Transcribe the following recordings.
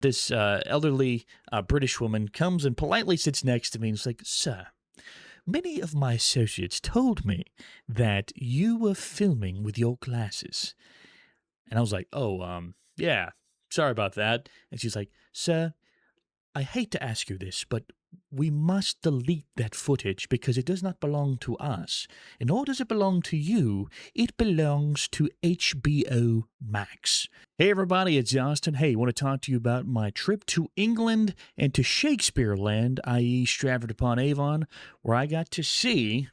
this elderly British woman comes and politely sits next to me and is like, "Sir, many of my associates told me that you were filming with your glasses." And I was like, "Oh, yeah, sorry about that." And she's like, "Sir, I hate to ask you this, but we must delete that footage because it does not belong to us. And nor does it belong to you. It belongs to HBO Max." Hey everybody, it's Justin. Hey, I want to talk to you about my trip to England and to Shakespeare Land, i.e. Stratford-upon-Avon, where I got to see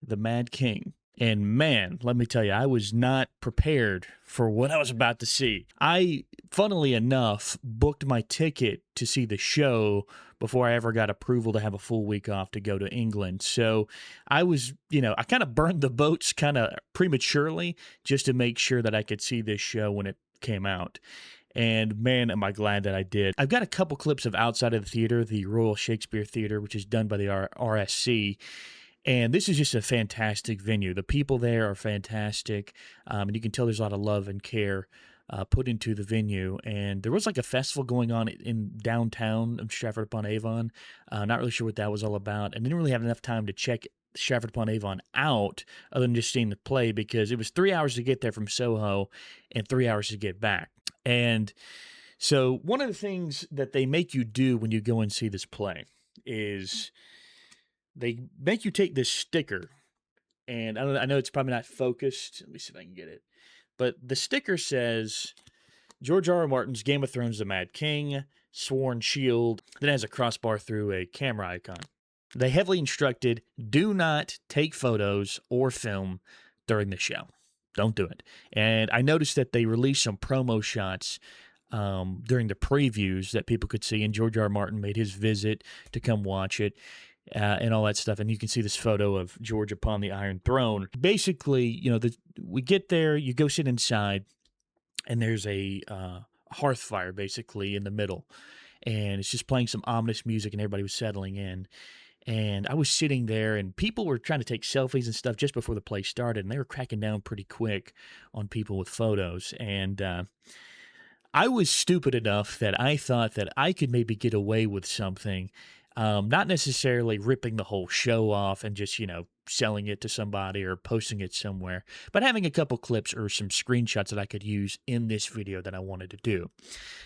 the Mad King. And man, let me tell you, I was not prepared for what I was about to see. I, funnily enough, booked my ticket to see the show before I ever got approval to have a full week off to go to England. So I was, I kind of burned the boats kind of prematurely just to make sure that I could see this show when it came out. And man, am I glad that I did. I've got a couple clips of outside of the theater, the Royal Shakespeare Theater, which is done by the RSC. And this is just a fantastic venue. The people there are fantastic, and you can tell there's a lot of love and care put into the venue. And there was like a festival going on in downtown of Stratford-upon-Avon. Not really sure what that was all about, and didn't really have enough time to check Stratford-upon-Avon out other than just seeing the play because it was 3 hours to get there from Soho and 3 hours to get back. And so one of the things that they make you do when you go and see this play is they make you take this sticker, and I know it's probably not focused. Let me see if I can get it. But the sticker says George R. R. Martin's Game of Thrones The Mad King, Sworn Shield, then has a crossbar through a camera icon. They heavily instructed, do not take photos or film during the show. Don't do it. And I noticed that they released some promo shots during the previews that people could see, and George R. R. Martin made his visit to come watch it. And all that stuff. And you can see this photo of George upon the Iron Throne. Basically, we get there, you go sit inside, and there's a hearth fire basically in the middle. And it's just playing some ominous music, and everybody was settling in. And I was sitting there, and people were trying to take selfies and stuff just before the play started, and they were cracking down pretty quick on people with photos. And I was stupid enough that I thought that I could maybe get away with something. Not necessarily ripping the whole show off and just, selling it to somebody or posting it somewhere, but having a couple clips or some screenshots that I could use in this video that I wanted to do.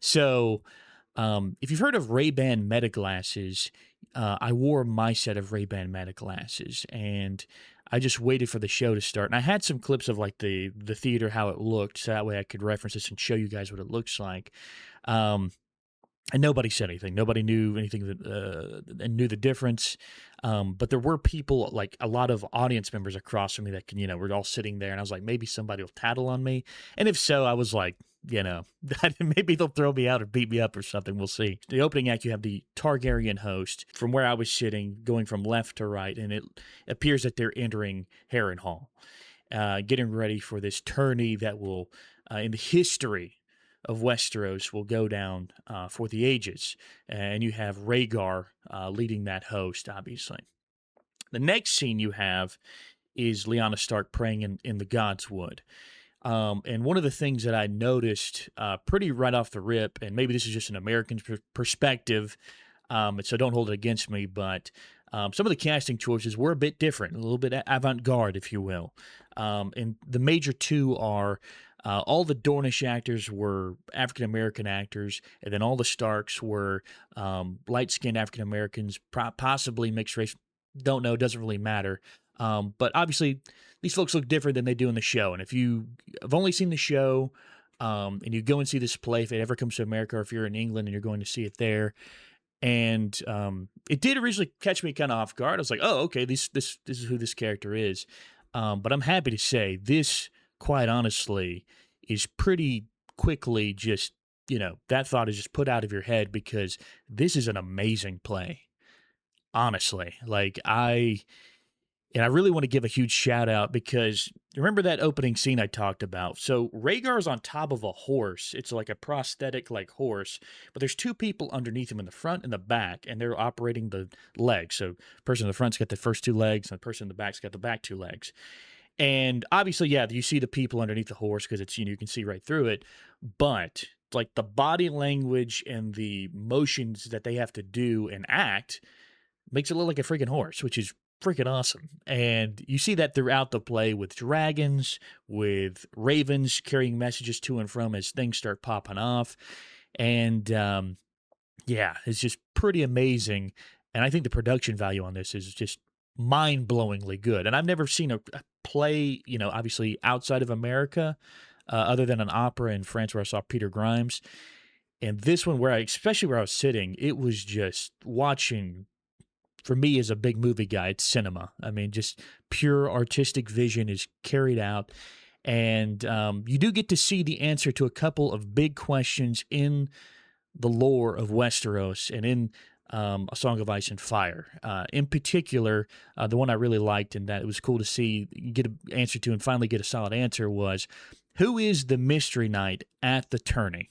So if you've heard of Ray-Ban Meta glasses, I wore my set of Ray-Ban Meta glasses, and I just waited for the show to start. And I had some clips of like the theater, how it looked, so that way I could reference this and show you guys what it looks like. And nobody said anything. Nobody knew anything and knew the difference. But there were people, like a lot of audience members across from me that were all sitting there. And I was like, maybe somebody will tattle on me. And if so, I was like, maybe they'll throw me out or beat me up or something. We'll see. The opening act, you have the Targaryen host from where I was sitting, going from left to right. And it appears that they're entering Harrenhal, getting ready for this tourney that will, in the history of Westeros, will go down for the ages. And you have Rhaegar leading that host, obviously. The next scene you have is Lyanna Stark praying in the God's Wood. And one of the things that I noticed pretty right off the rip, and maybe this is just an American perspective, so don't hold it against me, but some of the casting choices were a bit different, a little bit avant-garde, if you will. And the major two are all the Dornish actors were African-American actors, and then all the Starks were light-skinned African-Americans, possibly mixed race. Don't know, doesn't really matter. But obviously, these folks look different than they do in the show. And if you have only seen the show and you go and see this play, if it ever comes to America, or if you're in England and you're going to see it there, and it did originally catch me kind of off guard. I was like, oh, okay, this is who this character is. But I'm happy to say this, quite honestly, is pretty quickly just, that thought is just put out of your head because this is an amazing play. Honestly, and I really want to give a huge shout out because remember that opening scene I talked about? So Rhaegar is on top of a horse. It's like a prosthetic horse, but there's two people underneath him in the front and the back, and they're operating the legs. So the person in the front's got the first two legs, and the person in the back's got the back two legs. And obviously, yeah, you see the people underneath the horse because it's, you can see right through it. But like the body language and the motions that they have to do and act makes it look like a freaking horse, which is freaking awesome. And you see that throughout the play with dragons, with ravens carrying messages to and from as things start popping off. And yeah, it's just pretty amazing. And I think the production value on this is just mind blowingly good. And I've never seen a play, obviously outside of America, other than an opera in France where I saw Peter Grimes. And this one, especially where I was sitting, it was just watching. For me, as a big movie guy, it's cinema. I mean, just pure artistic vision is carried out. And you do get to see the answer to a couple of big questions in the lore of Westeros and in A Song of Ice and Fire. In particular, the one I really liked and that it was cool to see get an answer to and finally get a solid answer was, who is the mystery knight at the tourney?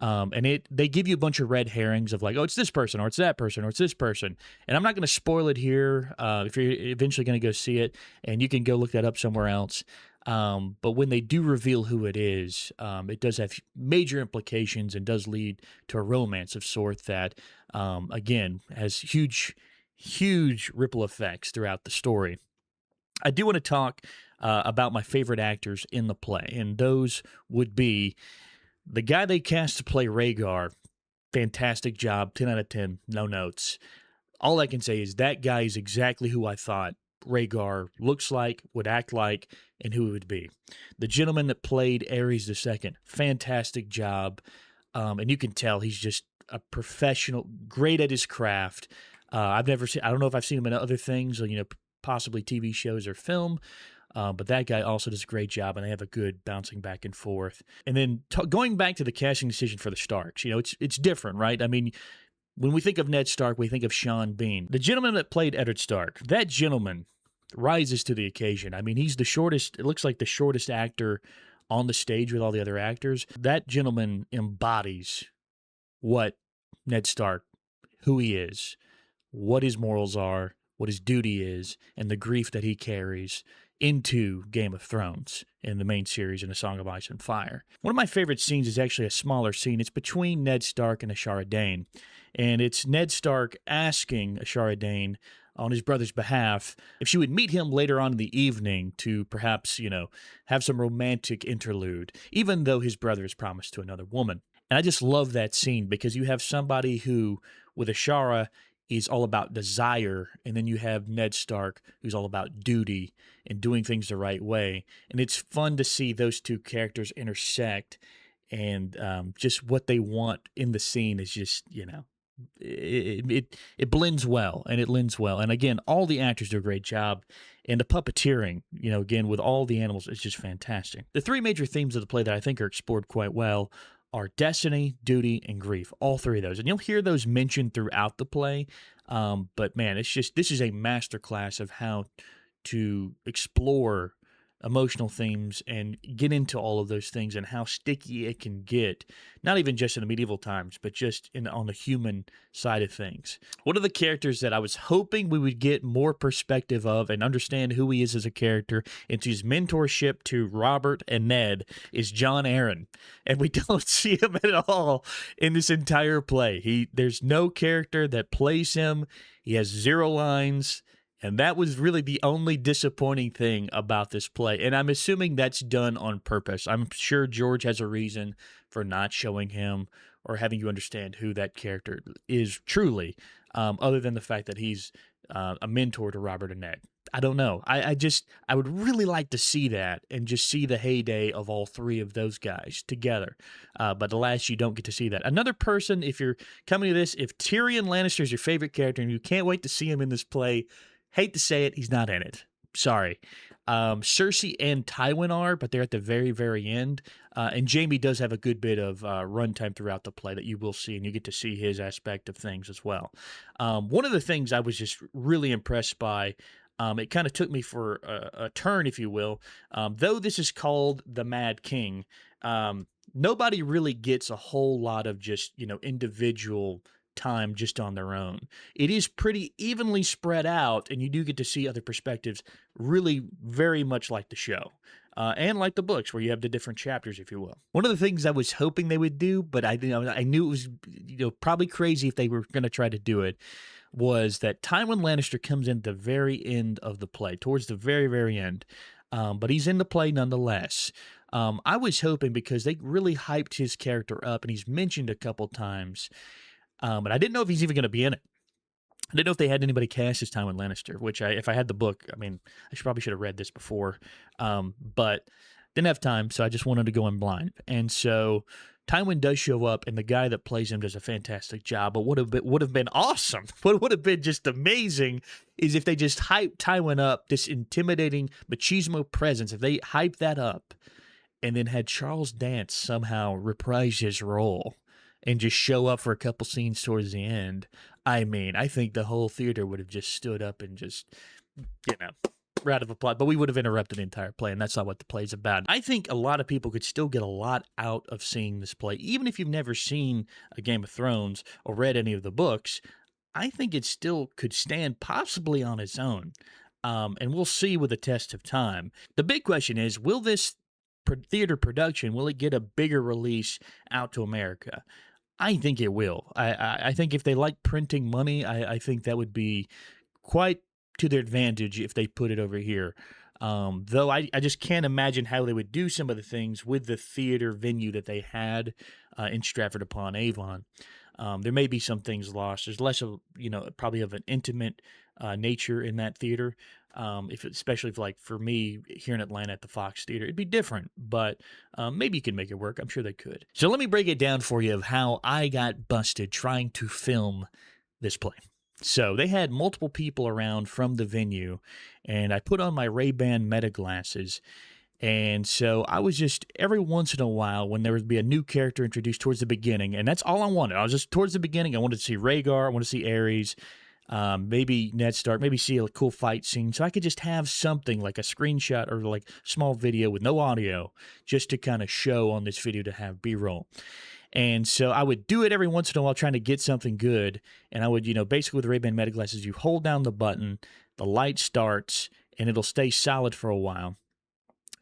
And they give you a bunch of red herrings of like, oh, it's this person, or it's that person, or it's this person. And I'm not going to spoil it here if you're eventually going to go see it, and you can go look that up somewhere else. But when they do reveal who it is, it does have major implications and does lead to a romance of sort that, again, has huge, huge ripple effects throughout the story. I do want to talk about my favorite actors in the play, and those would be the guy they cast to play Rhaegar. Fantastic job, 10 out of 10, no notes. All I can say is that guy is exactly who I thought Rhaegar looks like, would act like, and who it would be. The gentleman that played Aerys II, fantastic job. And you can tell he's just a professional, great at his craft. I don't know if I've seen him in other things, or, possibly TV shows or film. But that guy also does a great job, and they have a good bouncing back and forth. And then going back to the casting decision for the Starks, it's different, right? I mean, when we think of Ned Stark, we think of Sean Bean. The gentleman that played Eddard Stark, that gentleman rises to the occasion. I mean, he's the shortest, it looks like the shortest actor on the stage with all the other actors. That gentleman embodies what Ned Stark, who he is, what his morals are, what his duty is, and the grief that he carries into Game of Thrones in the main series in A Song of Ice and Fire. One of my favorite scenes is actually a smaller scene. It's between Ned Stark and Ashara Dane. And it's Ned Stark asking Ashara Dane on his brother's behalf if she would meet him later on in the evening to perhaps, have some romantic interlude, even though his brother is promised to another woman. And I just love that scene because you have somebody who, with Ashara, is all about desire, and then you have Ned Stark, who's all about duty and doing things the right way. And it's fun to see those two characters intersect, and just what they want in the scene is just, it blends well, and it lends well. And again, all the actors do a great job, and the puppeteering, again, with all the animals, is just fantastic. The three major themes of the play that I think are explored quite well are destiny, duty, and grief. All three of those. And you'll hear those mentioned throughout the play. But man, this is a masterclass of how to explore emotional themes and get into all of those things and how sticky it can get, not even just in the medieval times, but just on the human side of things. One of the characters that I was hoping we would get more perspective of and understand who he is as a character into his mentorship to Robert and Ned is Jon Arryn. And we don't see him at all in this entire play. There's no character that plays him. He has 0 lines. And that was really the only disappointing thing about this play. And I'm assuming that's done on purpose. I'm sure George has a reason for not showing him or having you understand who that character is truly, other than the fact that he's a mentor to Robert and Ned. I don't know. I would really like to see that and just see the heyday of all three of those guys together. But alas, you don't get to see that. Another person, if you're coming to this, if Tyrion Lannister is your favorite character and you can't wait to see him in this play, hate to say it, he's not in it. Sorry. Cersei and Tywin are, but they're at the very, very end. And Jaime does have a good bit of runtime throughout the play that you will see, and you get to see his aspect of things as well. One of the things I was just really impressed by, it kind of took me for a turn, if you will. Though this is called The Mad King, nobody really gets a whole lot of just, individual time just on their own. It is pretty evenly spread out, and you do get to see other perspectives, really very much like the show. and like the books where you have the different chapters, if you will. One of the things I was hoping they would do, but I knew it was probably crazy if they were going to try to do it, was that Tywin Lannister comes in at the very end of the play, towards the very, very end. But he's in the play nonetheless. I was hoping, because they really hyped his character up and he's mentioned a couple times, but I didn't know if he's even going to be in it. I didn't know if they had anybody cast as Tywin Lannister, which if I had the book, I mean, probably should have read this before, but didn't have time, so I just wanted to go in blind. And so Tywin does show up, and the guy that plays him does a fantastic job. But what would have been awesome, what would have been just amazing, is if they just hyped Tywin up, this intimidating machismo presence, if they hyped that up, and then had Charles Dance somehow reprise his role and just show up for a couple scenes towards the end. I mean, I think the whole theater would have just stood up and just, round of applause. But we would have interrupted the entire play, and that's not what the play's about. I think a lot of people could still get a lot out of seeing this play. Even if you've never seen a Game of Thrones or read any of the books, I think it still could stand possibly on its own. And we'll see with the test of time. The big question is, will this theater production, will it get a bigger release out to America? I think it will. I think if they like printing money, I think that would be quite to their advantage if they put it over here. Though I just can't imagine how they would do some of the things with the theater venue that they had in Stratford-upon-Avon. There may be some things lost. There's less of, probably of an intimate nature in that theater. Especially if, like, for me here in Atlanta at the Fox Theater, it'd be different, but maybe you can make it work. I'm sure they could. So let me break it down for you of how I got busted trying to film this play. So they had multiple people around from the venue, and I put on my Ray-Ban Meta glasses. And so I was just, every once in a while, when there would be a new character introduced towards the beginning, and that's all I wanted. I was just towards the beginning. I wanted to see Rhaegar. I wanted to see Aerys. Maybe Ned Stark, maybe see a cool fight scene. So I could just have something like a screenshot or like small video with no audio just to kind of show on this video to have B-roll. And so I would do it every once in a while trying to get something good. And I would, basically with the Ray-Ban Meta glasses, you hold down the button, the light starts, and it'll stay solid for a while.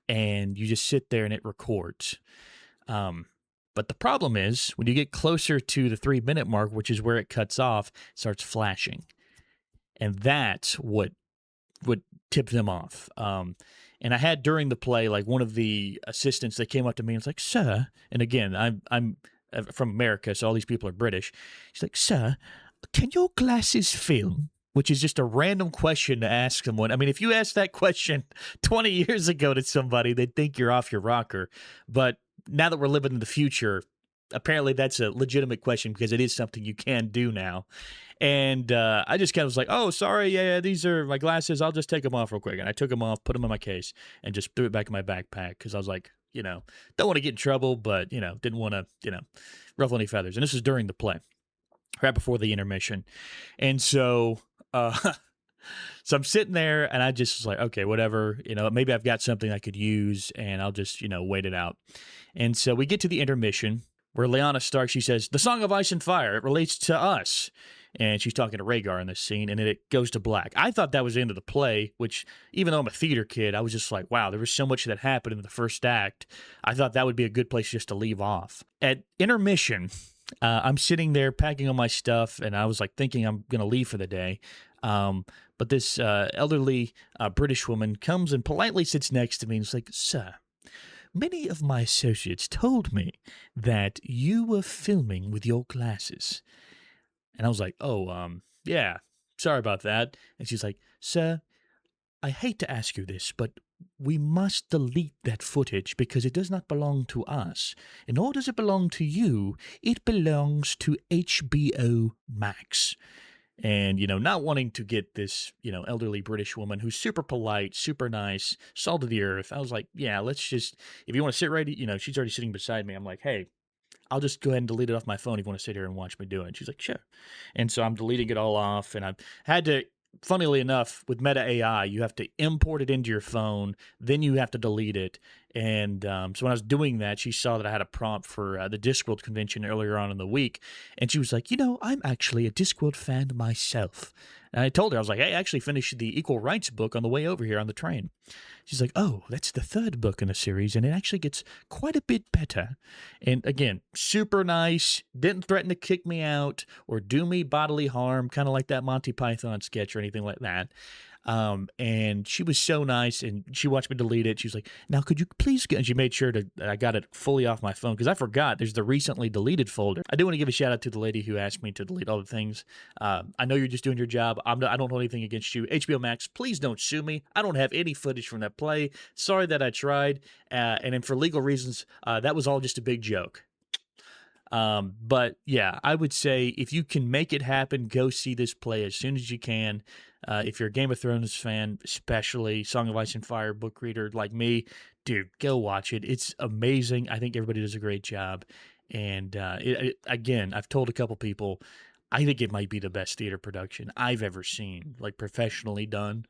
And you just sit there and it records. But the problem is when you get closer to the 3-minute mark, which is where it cuts off, it starts flashing. And that's what would tip them off. And I had during the play, like one of the assistants that came up to me and was like, "Sir," and again, I'm from America, so all these people are British. She's like, "Sir, can your glasses film?" Which is just a random question to ask someone. I mean, if you asked that question 20 years ago to somebody, they'd think you're off your rocker. But now that we're living in the future, apparently that's a legitimate question because it is something you can do now. And I just kind of was like, "Oh, sorry, yeah, these are my glasses. I'll just take them off real quick." And I took them off, put them in my case, and just threw it back in my backpack because I was like, don't want to get in trouble, but, didn't want to, ruffle any feathers. And this was during the play, right before the intermission. And so... So I'm sitting there and I just was like, okay, whatever, maybe I've got something I could use and I'll just, wait it out. And so we get to the intermission where Lyanna Stark, she says, "The Song of Ice and Fire, it relates to us." And she's talking to Rhaegar in this scene, and then it goes to black. I thought that was the end of the play, which, even though I'm a theater kid, I was just like, wow, there was so much that happened in the first act. I thought that would be a good place just to leave off. At intermission, I'm sitting there packing all my stuff, and I was like thinking I'm going to leave for the day. But this elderly British woman comes and politely sits next to me and is like, "Sir, many of my associates told me that you were filming with your glasses." And I was like, "Oh, yeah, sorry about that." And she's like, "Sir, I hate to ask you this, but we must delete that footage because it does not belong to us. And nor does it belong to you. It belongs to HBO Max." And, not wanting to get this, elderly British woman who's super polite, super nice, salt of the earth. I was like, yeah, let's just, if you want to sit right, she's already sitting beside me. I'm like, "Hey, I'll just go ahead and delete it off my phone if you want to sit here and watch me do it." And she's like, "Sure." And so I'm deleting it all off. And I've had to, funnily enough, with Meta AI, you have to import it into your phone, then you have to delete it. And so when I was doing that, she saw that I had a prompt for the Discworld convention earlier on in the week. And she was like, I'm actually a Discworld fan myself. And I told her, I was like, hey, I actually finished the Equal Rights book on the way over here on the train. She's like, oh, that's the third book in the series, and it actually gets quite a bit better. And again, super nice, didn't threaten to kick me out or do me bodily harm, kind of like that Monty Python sketch or anything like that. And she was so nice, and she watched me delete it. She was like, now could you please get, and she made sure that I got it fully off my phone, because I forgot there's the recently deleted folder. I do want to give a shout out to the lady who asked me to delete all the things. I know you're just doing your job. I don't hold anything against you. HBO Max, please don't sue me. I don't have any footage from that play. Sorry that I tried. And then for legal reasons, that was all just a big joke. But yeah, I would say if you can make it happen, go see this play as soon as you can. If you're a Game of Thrones fan, especially Song of Ice and Fire book reader like me, dude, go watch it. It's amazing. I think everybody does a great job. And again, I've told a couple people, I think it might be the best theater production I've ever seen, like professionally done.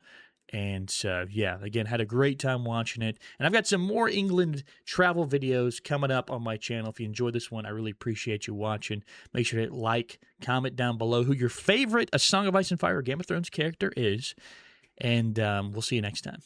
And so, yeah, again, had a great time watching it. And I've got some more England travel videos coming up on my channel. If you enjoyed this one, I really appreciate you watching. Make sure to like, comment down below who your favorite A Song of Ice and Fire or Game of Thrones character is. And we'll see you next time.